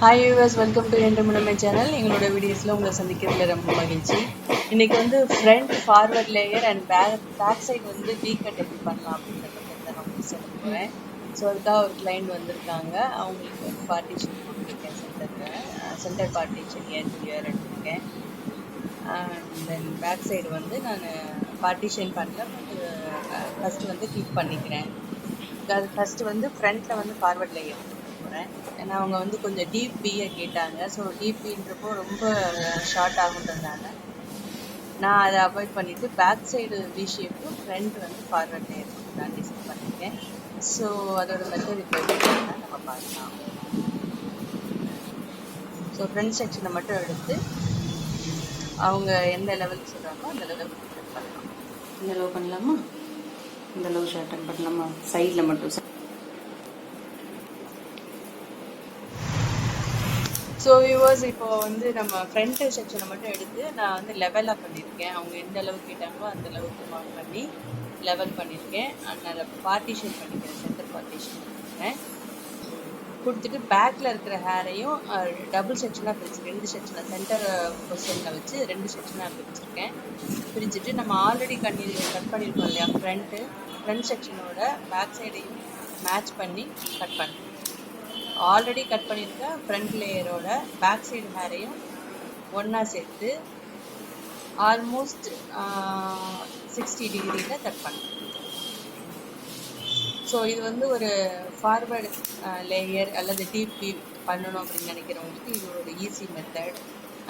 Hi viewers, welcome to entertainment channel. எங்களோட வீடியோஸில் உங்களை சந்திக்கிறதுல ரொம்ப மகிழ்ச்சி. இன்றைக்கி வந்து front forward layer and back side வந்து வீ கட் எப்படி பண்ணலாம் அப்படின்றத பற்றி தான் நான் உங்களுக்கு சொல்ல போகிறேன். ஸோ அதுக்காக ஒரு கிளைண்ட் வந்திருக்காங்க. அவங்களுக்கு வந்து பார்ட்டிஷன் போட்டிருக்கேன், சென்டர் பார்ட்டிஷன் இயர் எடுத்திருக்கேன். அண்ட் தென் பேக் சைடு வந்து நான் பார்ட்டிஷன் பண்ணல, பட் ஃபஸ்ட்டு வந்து கிளிக் பண்ணிக்கிறேன். அது ஃபஸ்ட்டு வந்து ஃப்ரண்ட்டில் வந்து ஃபார்வர்ட் லேயர் போகிறேன். ஏன்னா அவங்க வந்து கொஞ்சம் டீப் பியை கேட்டாங்க. ஸோ டீப் பின்றப்போ ரொம்ப ஷார்ட் ஆகுன்றதுனால நான் அதை அவாய்ட் பண்ணிவிட்டு back side V shape, front வந்து ஃபார்வர்ட் லேயர் நான் டிசைட் பண்ணியிருக்கேன். ஸோ அதோட மெத்தட் இப்போ எப்படி நம்ம பார்க்கலாம். ஸோ ஃப்ரண்ட் செக்ஷனை மட்டும் எடுத்து அவங்க எந்த லெவலுக்கு சொல்கிறாங்களோ அந்த லெவலுக்கு கட் பண்ணலாம். இந்த அளவு பண்ணலாமா? இந்த அளவு ஷார்டன் பண்ணலாமா? சைடில் மட்டும். ஸோ வியூவர்ஸ், இப்போ வந்து நம்ம ஃப்ரண்ட் செக்ஷனை மட்டும் எடுத்து நான் வந்து லெவலாக பண்ணியிருக்கேன். அவங்க எந்த அளவுக்கு கேட்டாங்களோ அந்த அளவுக்கு மார்க் பண்ணி லெவல் பண்ணியிருக்கேன். அண்ட் அதை பார்ட்டிஷன் பண்ணிக்கிறேன், சென்டர் பார்ட்டிஷன் பண்ணிக்கிறேன். கொடுத்துட்டு பேக்கில் இருக்கிற ஹேரையும் டபுள் செக்ஷனாக பிரிச்சு, 2 செக்ஷனாக சென்டர் பொசிஷனில் வச்சு 2 செக்ஷனாக பிரிச்சுருக்கேன். பிரிச்சுட்டு நம்ம ஆல்ரெடி கட் பண்ணியிருக்கோம் இல்லையா, ஃப்ரண்ட் செக்ஷனோட பேக் சைடையும் மேட்ச் பண்ணி கட் பண்ணேன். ஆல்ரெடி கட் பண்ணியிருக்க ஃப்ரண்ட் லேயரோட பேக் சைடு ஹேரையும் ஒன்றா சேர்த்து ஆல்மோஸ்ட் 60 டிகிரியில் கட் பண்ணேன். ஸோ இது வந்து ஒரு ஃபார்வர்டு லேயர் அல்லது டிபி பண்ணணும் அப்படின்னு நினைக்கிறவங்களுக்கு இது ஒரு ஈஸி மெத்தட்.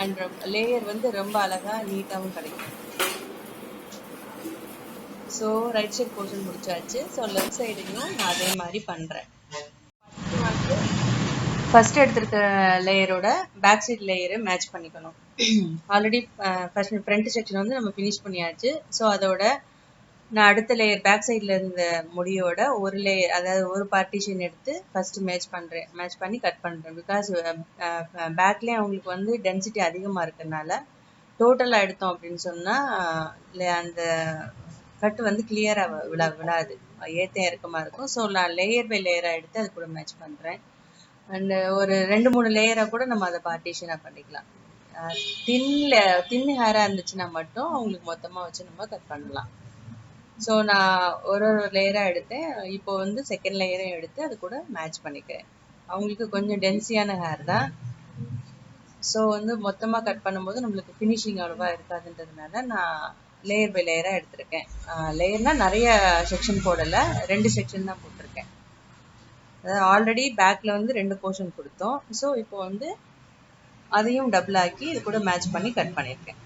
அண்ட் லேயர் வந்து ரொம்ப அழகாக நீட்டாகவும் கிடைக்கும். ஸோ ரைட் சைட் போர்ஷன் முடிச்சாச்சு. ஸோ லெஃப்ட் சைடையும் நான் அதே மாதிரி பண்ணுறேன். ஃபர்ஸ்ட் எடுத்திருக்க லேயரோட பேக் சைடு லேயரை மேட்ச் பண்ணிக்கணும். ஆல்ரெடி ஃப்ரண்ட் செக்ஷன் வந்து நம்ம ஃபினிஷ் பண்ணியாச்சு. ஸோ அதோட நான் அடுத்த லேயர் பேக் சைடில் இருந்த முடியோட ஒரு லேயர், அதாவது ஒரு பார்ட்டிஷன் எடுத்து ஃபஸ்ட்டு மேட்ச் பண்ணி கட் பண்ணுறேன். பிகாஸ் பேக்லேயே அவங்களுக்கு வந்து டென்சிட்டி அதிகமாக இருக்கிறதுனால டோட்டலாக எடுத்தோம் அப்படின்னு சொன்னால் அந்த கட்டு வந்து கிளியராக விழாது, ஏற்ற இறக்கமாக இருக்கும். ஸோ நான் லேயர் பை லேயராக எடுத்து அது கூட மேட்ச் பண்ணுறேன். அண்டு ஒரு 2-3 லேயராக கூட நம்ம அதை பார்ட்டிஷனாக பண்ணிக்கலாம். தின் ஹேராக இருந்துச்சுன்னா மட்டும் அவங்களுக்கு மொத்தமாக வச்சு நம்ம கட் பண்ணலாம். ஸோ நான் ஒரு லேயராக எடுத்தேன். இப்போ வந்து செகண்ட் லேயரையும் எடுத்து அது கூட மேட்ச் பண்ணிக்கிறேன். அவங்களுக்கு கொஞ்சம் டென்சியான ஹேர் தான். ஸோ வந்து மொத்தமாக கட் பண்ணும்போது நம்மளுக்கு ஃபினிஷிங் அவ்வளோவா இருக்காதுன்றதுனால நான் லேயர் பை லேயராக எடுத்திருக்கேன். லேயர்னால் நிறைய செக்ஷன் போடலை, 2 செக்ஷன் தான் போட்டிருக்கேன். அதாவது ஆல்ரெடி பேக்கில் வந்து 2 போர்ஷன் கொடுத்தோம். ஸோ இப்போ வந்து அதையும் டபுள் ஆக்கி இது கூட மேட்ச் பண்ணி கட் பண்ணியிருக்கேன்.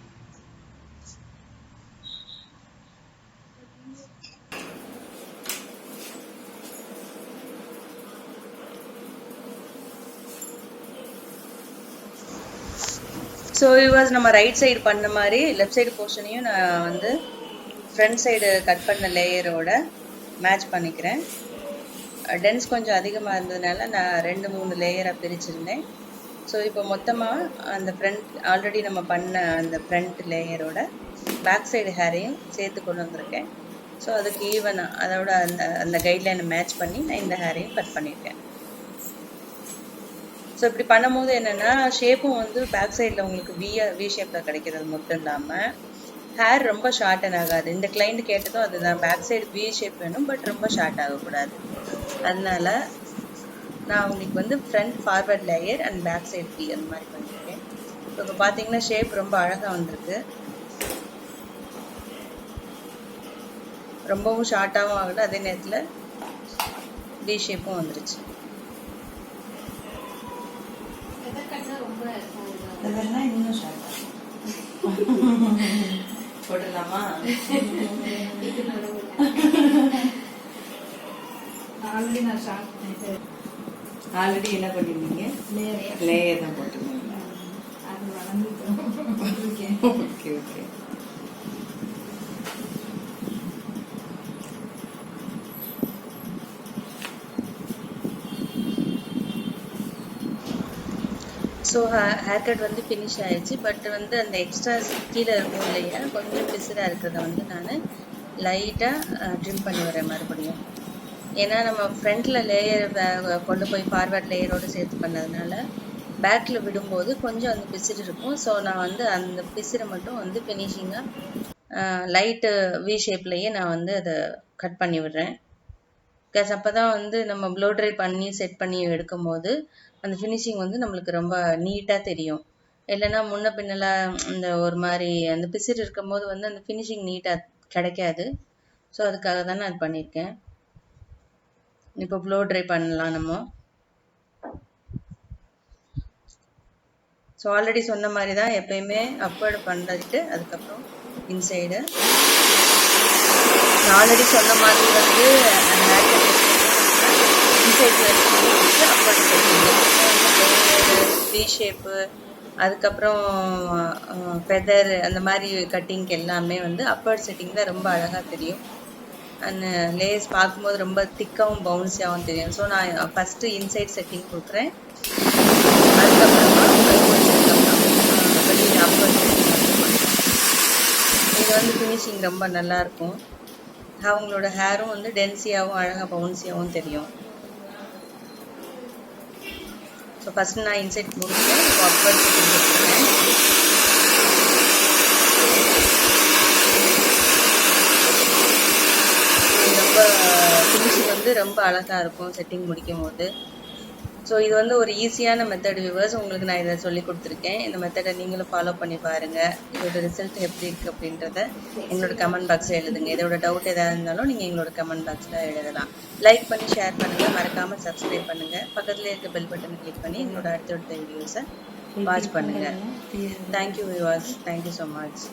ஸோ வியூவர்ஸ், நம்ம ரைட் சைடு பண்ண மாதிரி லெஃப்ட் சைடு போர்ஷனையும் நான் வந்து ஃப்ரண்ட் சைடு கட் பண்ண லேயரோட மேட்ச் பண்ணிக்கிறேன். டென்ஸ் கொஞ்சம் அதிகமாக இருந்ததுனால நான் 2-3 லேயராக பிரிச்சிருந்தேன். ஸோ இப்போ மொத்தமாக அந்த ஆல்ரெடி நம்ம பண்ண அந்த ஃப்ரண்ட் லேயரோட பேக் சைடு ஹேரையும் சேர்த்து கொண்டு வந்திருக்கேன். ஸோ அதுக்கு ஈவனாக அதோட அந்த கைட்லைனை மேட்ச் பண்ணி நான் இந்த ஹேரையும் கட் பண்ணியிருக்கேன். ஸோ இப்படி பண்ணும்போது என்னென்னா ஷேப்பும் வந்து பேக் சைடில் உங்களுக்கு வி ஷேப்பில் கிடைக்கிறது மட்டும் இல்லாமல் ஹேர் ரொம்ப ஷார்டன் ஆகாது. இந்த கிளைண்ட் கேட்டதும் அதுதான், பேக் சைடு வி ஷேப் வேணும், பட் ரொம்ப ஷார்ட் ஆகக்கூடாது. அதனால நான் உங்களுக்கு வந்து front forward layer and back side V அந்த மாதிரி பண்ணியிருக்கேன். ஸோ இப்போ பார்த்தீங்கன்னா ஷேப் ரொம்ப அழகாக வந்திருக்கு. ரொம்பவும் ஷார்ட்டாகவும் ஆகலை, அதே நேரத்தில் வி ஷேப்பும் வந்துருச்சு. அதெல்லாம் இன்னும் ஷார்ட் போடலாமா? ஆல்ரெடி என்ன பண்ணிருந்தீங்க? லேயர் தான் போட்டுருந்தீங்க. Okay okay. So hair cut வந்து ஃபினிஷ் ஆகிடுச்சு. பட் வந்து அந்த எக்ஸ்ட்ரா கீழே இருக்கும் இல்லையா, கொஞ்சம் பிசுராக இருக்கிறத வந்து நான் லைட்டாக ட்ரிம் பண்ணி வரேன் மறுபடியும். ஏன்னா நம்ம ஃப்ரண்ட்டில் லேயர் கொண்டு போய் ஃபார்வர்ட் லேயரோடு சேர்த்து பண்ணதுனால பேக்கில் விடும்போது கொஞ்சம் அந்த பிசிறு இருக்கும். ஸோ நான் வந்து அந்த பிசிறை மட்டும் வந்து ஃபினிஷிங்காக லைட்டு வி ஷேப்லேயே நான் வந்து அதை கட் பண்ணி விடுறேன். பிகாஸ் அப்போ தான் வந்து நம்ம ப்ளோ ட்ரை பண்ணி செட் பண்ணி எடுக்கும்போது அந்த ஃபினிஷிங் வந்து நம்மளுக்கு ரொம்ப நீட்டாக தெரியும். இல்லைன்னா முன்ன பின்னலாம் இந்த ஒரு மாதிரி அந்த பிசிறு இருக்கும்போது வந்து அந்த ஃபினிஷிங் நீட்டாக கிடைக்காது. ஸோ அதுக்காக தான் நான் பண்ணியிருக்கேன். இப்போ ப்ளோ ட்ரை பண்ணலாம் நம்ம. ஸோ ஆல்ரெடி சொன்ன மாதிரி தான் எப்பயுமே அப்வர்டு பண்ணிட்டு அதுக்கப்புறம் இன்சைடு. நான் ஆல்ரெடி சொன்ன மாதிரி வந்து இன்சைடில் அப்வர்டு வி ஷேப்பு, அதுக்கப்புறம் ஃபெதர் அந்த மாதிரி கட்டிங்க்கு எல்லாமே வந்து அப்வர்ட் செட்டிங் தான் ரொம்ப அழகாக தெரியும். அண்ட் லேஸ் பார்க்கும்போது ரொம்ப திக்காகவும் பவுன்ஸியாகவும் தெரியும். ஸோ நான் ஃபஸ்ட்டு இன்சைட் செட்டிங் கொடுக்குறேன். அதுக்கப்புறமா வெளியில் அப்வர்ட் செட்டிங் வந்து இது வந்து ஃபினிஷிங் ரொம்ப நல்லாயிருக்கும். அவங்களோட ஹேரும் வந்து டென்சியாகவும் அழகாக பவுன்ஸியாகவும் தெரியும். ஸோ ஃபஸ்ட்டு நான் இன்சைட் கொடுக்குறேன். இப்போ அப்வர்ட் செட்டிங் கொடுக்குறேன். ரொம்ப ஃபினிஷிங் வந்து ரொம்ப அழகாக இருக்கும் செட்டிங் முடிக்கும் போது. ஸோ இது வந்து ஒரு ஈஸியான மெத்தட் வியூவர்ஸ். உங்களுக்கு நான் இதை சொல்லி கொடுத்துருக்கேன். இந்த மெத்தடை நீங்களும் ஃபாலோ பண்ணி பாருங்கள். இதோட ரிசல்ட் எப்படி இருக்குது அப்படின்றத எங்களோட கமெண்ட் பாக்ஸில் எழுதுங்க. இதோட டவுட் எதாவது இருந்தாலும் நீங்கள் எங்களோட கமெண்ட் பாக்ஸில் எழுதலாம். லைக் பண்ணி ஷேர் பண்ணுங்கள், மறக்காமல் சப்ஸ்கிரைப் பண்ணுங்கள். பக்கத்தில் இருக்க பெல் பட்டனை கிளிக் பண்ணி எங்களோட அடுத்தடுத்த வீடியோஸை வாட்ச் பண்ணுங்கள். Thank you viewers. Thank you so much.